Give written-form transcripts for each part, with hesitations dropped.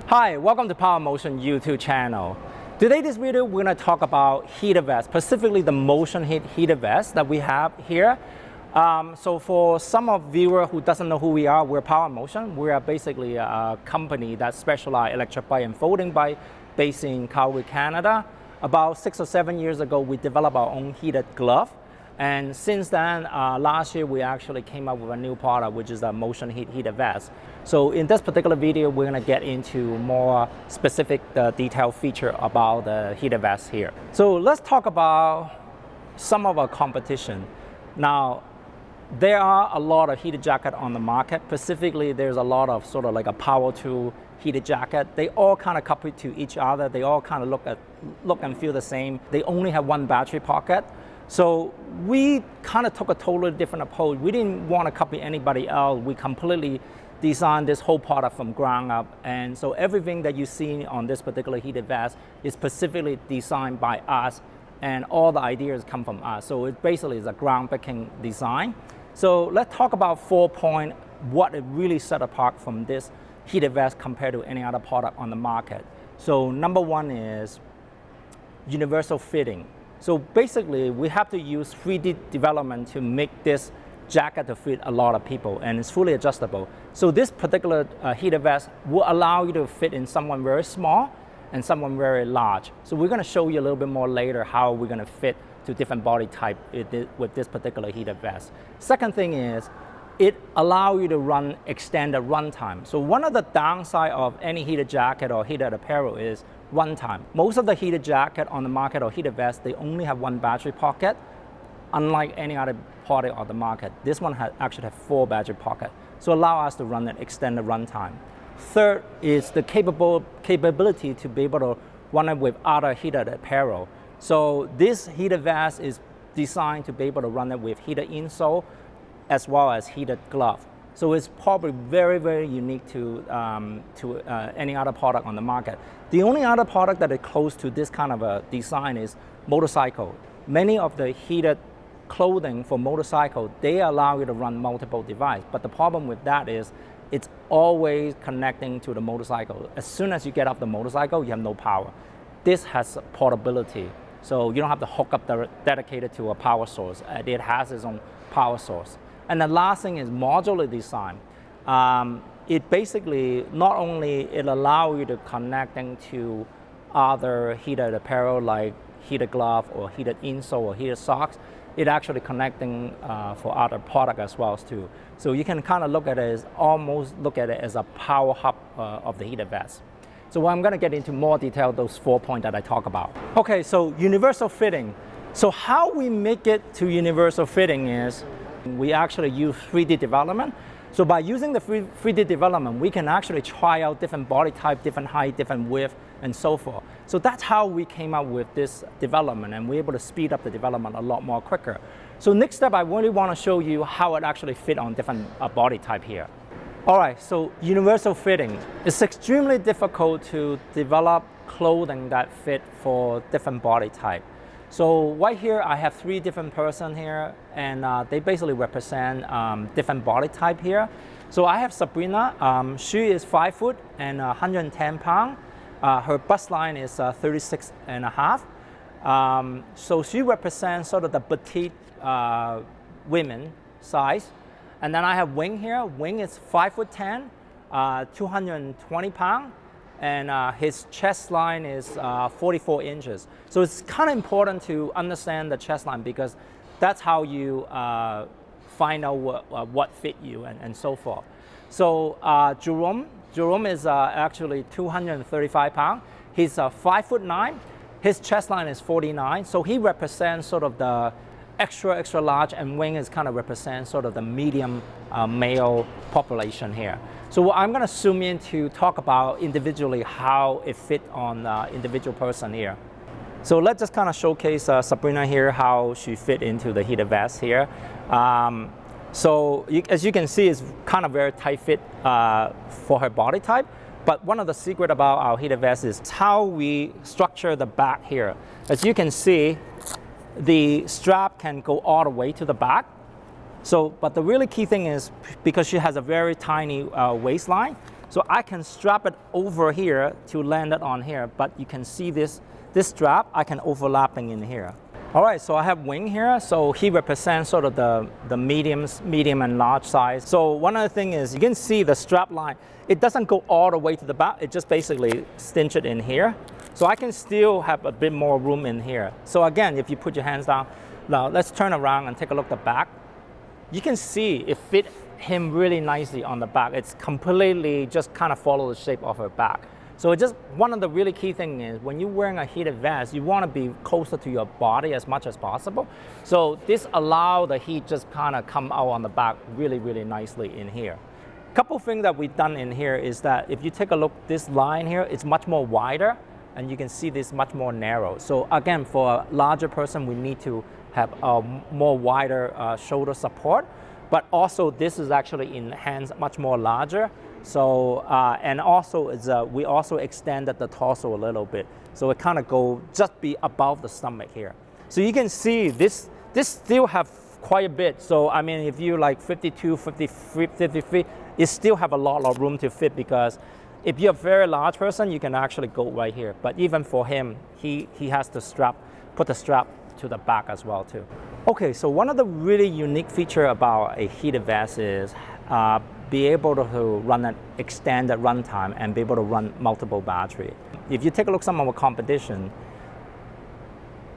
Hi, welcome to Power Motion YouTube channel. Today this video we're going to talk about heater vest, specifically the motion heater vest that we have here. So for some of viewers who doesn't know who we are, we're Power Motion. We are basically a company that specializes in electric bike and folding bike based in Calgary, Canada. About 6 or 7 years ago, we developed our own heated glove. And since then, last year, we actually came up with a new product, which is a motion heater vest. So in this particular video, we're gonna get into more specific detailed feature about the heater vest here. So let's talk about some of our competition. Now, there are a lot of heated jacket on the market. Specifically, there's a lot of sort of like a power tool heated jacket. They all kind of copy to each other. They all kind of look and feel the same. They only have one battery pocket. So we kind of took a totally different approach. We didn't want to copy anybody else. We completely designed this whole product from ground up. And so everything that you see on this particular heated vest is specifically designed by us, and all the ideas come from us. So it basically is a groundbreaking design. So let's talk about 4 points, what it really set apart from this heated vest compared to any other product on the market. So number one is universal fitting. So basically, we have to use 3D development to make this jacket to fit a lot of people, and it's fully adjustable. So this particular heater vest will allow you to fit in someone very small and someone very large. So we're gonna show you a little bit more later how we're gonna fit to different body type with this particular heater vest. Second thing is, it allows you to run extended run time. So one of the downside of any heated jacket or heated apparel is run time. Most of the heated jacket on the market or heated vest, they only have one battery pocket, unlike any other product on the market. This one actually has 4 battery pockets, so allow us to run an extended run time. Third is the capability to be able to run it with other heated apparel. So this heated vest is designed to be able to run it with heated insole as well as heated glove. So it's probably very, very unique to any other product on the market. The only other product that is close to this kind of a design is motorcycle. Many of the heated clothing for motorcycle, they allow you to run multiple devices. But the problem with that is it's always connecting to the motorcycle. As soon as you get off the motorcycle, you have no power. This has portability. So you don't have to hook up dedicated to a power source. It has its own power source. And the last thing is modular design. It basically, not only it allows you to connecting to other heated apparel like heated glove or heated insole or heated socks, it actually connecting for other product as well too. So you can kind of look at it as almost look at it as a power hub of the heated vest. So I'm gonna get into more detail those 4 points that I talk about. Okay, so universal fitting. So how we make it to universal fitting is we actually use 3D development. So by using the 3D development, we can actually try out different body type, different height, different width, and so forth. So that's how we came up with this development, and we're able to speed up the development a lot more quicker. So next step, I really want to show you how it actually fit on different body type here. All right, so universal fitting. It's extremely difficult to develop clothing that fit for different body type. So right here, I have 3 different persons here, and they basically represent different body type here. So I have Sabrina. She is 5 foot and 110 pounds. Her bust line is 36 and a half. So she represents sort of the petite women size. And then I have Wing here. Wing is 5 foot 10, 220 pounds. And his chest line is 44 inches. So it's kind of important to understand the chest line because that's how you find out what fit you and so forth. So Jerome is actually 235 pounds. He's 5 foot 9. His chest line is 49. So he represents sort of the extra large, and Wing is kind of represents sort of the medium male population here. So I'm going to zoom in to talk about individually how it fit on individual person here. So let's just kind of showcase Sabrina here, how she fit into the heated vest here. As you can see, it's kind of very tight fit for her body type. But one of the secret about our heated vest is how we structure the back here. As you can see, the strap can go all the way to the back. So, but the really key thing is because she has a very tiny waistline, So I can strap it over here to land it on here, but you can see this strap, I can overlapping in here. All right, so I have wing here. So he represents sort of the medium and large size. So one other thing is you can see the strap line, it doesn't go all the way to the back, it just basically cinch it in here. So I can still have a bit more room in here. So again, if you put your hands down, now let's turn around and take a look at the back. You can see it fit him really nicely on the back. It's completely just kind of follow the shape of her back. So it's just one of the really key things is when you're wearing a heated vest, you want to be closer to your body as much as possible. So this allows the heat just kind of come out on the back really, really nicely in here. Couple things that we've done in here is that if you take a look, this line here, it's much more wider, and you can see this much more narrow. So again, for a larger person, we need to have a more wider shoulder support, but also this is actually in hands much more larger. So, and also we also extended the torso a little bit. So it kind of go just be above the stomach here. So you can see this still have quite a bit. So I mean, if you like 52, 53, 53, it still have a lot of room to fit, because if you're a very large person, you can actually go right here. But even for him, he has to put the strap to the back as well too. Okay, so one of the really unique feature about a heated vest is be able to run an extended runtime and be able to run multiple battery. If you take a look at some of our competition,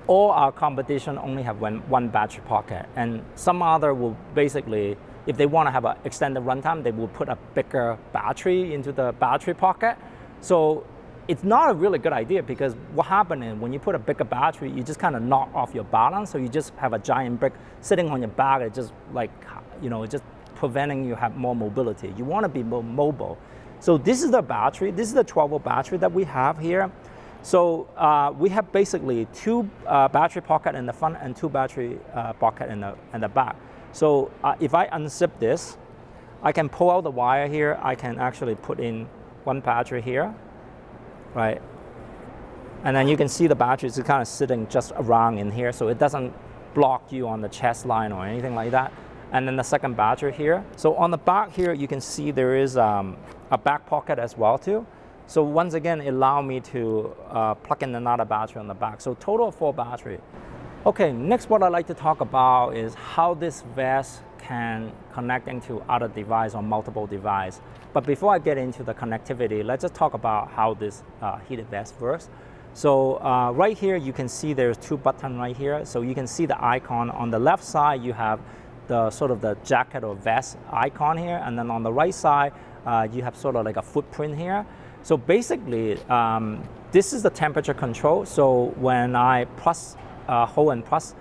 all our competition only have one battery pocket, and some other will basically, if they want to have an extended runtime, they will put a bigger battery into the battery pocket. So it's not a really good idea, because what happens is when you put a bigger battery, you just kind of knock off your balance. So you just have a giant brick sitting on your back. It's just like, just preventing you have more mobility. You want to be more mobile. So this is the battery. This is the 12-volt battery that we have here. So we have basically two battery pocket in the front and two battery pocket in the back. So if I unzip this, I can pull out the wire here. I can actually put in one battery here, right? And then you can see the battery is kind of sitting just around in here, so it doesn't block you on the chest line or anything like that. And then the second battery here. So on the back here, you can see there is a back pocket as well too. So once again, it allows me to plug in another battery on the back. So total of 4 battery. Okay, next what I'd like to talk about is how this vest can connect into other device or multiple device. But before I get into the connectivity, let's just talk about how this heated vest works. So right here, you can see there's 2 buttons right here. So you can see the icon. On the left side, you have the sort of the jacket or vest icon here. And then on the right side, you have sort of like a footprint here. So basically, this is the temperature control. So when I press, hold and press,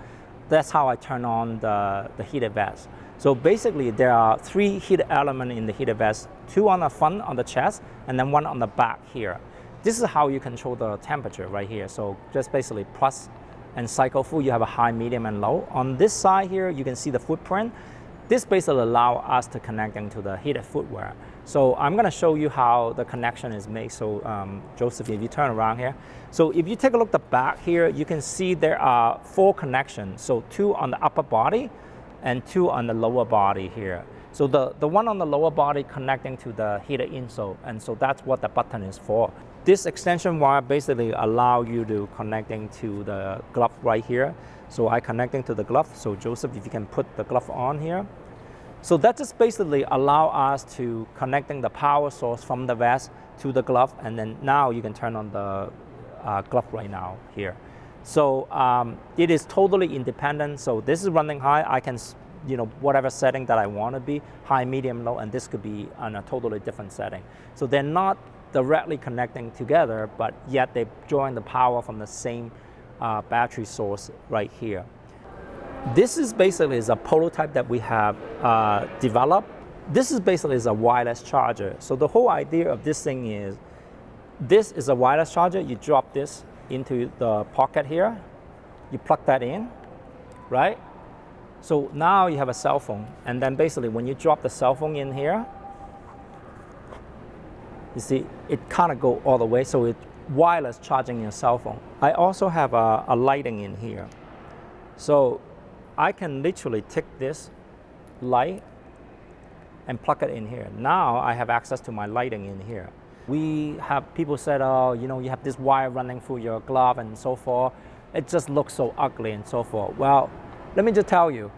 that's how I turn on the heated vest. So basically, there are 3 heat elements in the heated vest, 2 on the front, on the chest, and then 1 on the back here. This is how you control the temperature right here. So just basically press and cycle through. You have a high, medium, and low. On this side here, you can see the footprint. This basically allows us to connect into the heated footwear. So I'm going to show you how the connection is made. So Joseph, if you turn around here. So if you take a look at the back here, you can see there are 4 connections. So 2 on the upper body and 2 on the lower body here. So the one on the lower body connecting to the heated insole, and so that's what the button is for. This extension wire basically allow you to connecting to the glove right here. So I connecting to the glove. So Joseph, if you can put the glove on here. So that just basically allow us to connecting the power source from the vest to the glove, and then now you can turn on the glove right now here. So it is totally independent. So this is running high. I can, whatever setting that I want to be, high, medium, low, and this could be on a totally different setting. So they're not directly connecting together, but yet they drawing the power from the same battery source right here. This is basically a prototype that we have developed. This is basically a wireless charger. So the whole idea of this thing is, this is a wireless charger. You drop this into the pocket here. You plug that in, right? So now you have a cell phone. And then basically when you drop the cell phone in here, you see, it kind of go all the way. So it's wireless charging your cell phone. I also have a lighting in here. So I can literally take this light and plug it in here. Now I have access to my lighting in here. We have people said, oh, you know, you have this wire running through your glove and so forth. It just looks so ugly and so forth. Well, let me just tell you,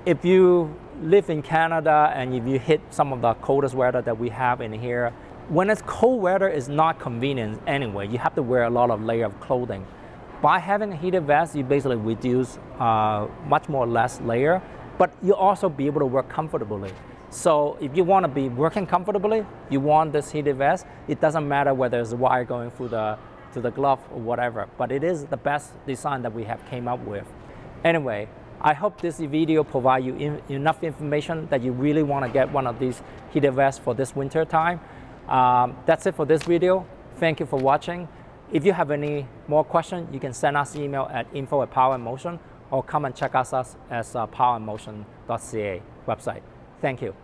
if you live in Canada and if you hit some of the coldest weather that we have in here, when it's cold weather, it's not convenient anyway. You have to wear a lot of layer of clothing. By having a heated vest, you basically reduce much more less layer, but you also be able to work comfortably. So if you want to be working comfortably, you want this heated vest. It doesn't matter whether there's a wire going through to the glove or whatever, but it is the best design that we have came up with. Anyway, I hope this video provides you enough information that you really want to get one of these heated vests for this winter time. That's it for this video. Thank you for watching. If you have any more questions, you can send us email at info@powerandmotion or come and check us as powerandmotion.ca website. Thank you.